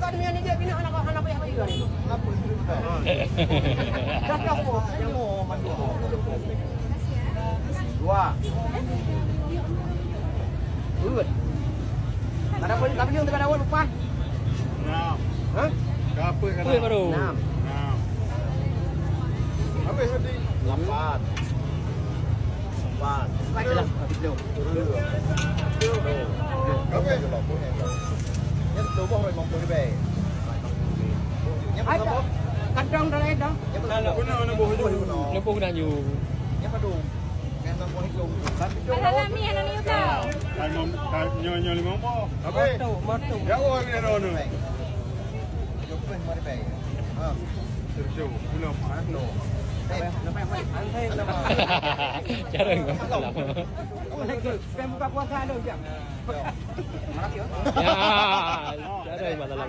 kan ni dia bina anak yang tiga ni. Apa itu? Dah apa? Yang mau mandu. Dua. Good. Tak ada pun, tapi dia untuk awal lupa. Enam. Hah? Berapa kan? Kuih baru. 6. Enam. Habis tadi. 8. 8. Baik dalam habis tu. Okey. Yang tu boh rồi mong tu đi về. Yang Ai tu boh. kadang dah lain dah. Yang tu boh nó boh nó. Lempu nak you. Yang padu. Yang tu boh hitung. Alami ano niyo tao? Nyo limang boh. Okey. Matu. Ya oh ni ada ni. Jom pergi mari pergi. Ha. Terus belum ano. Antai nama. Jarang kan dalam. Kamu nak ke? Spam buka puasa ada jam. Marah ya. Ya, jarang dalam.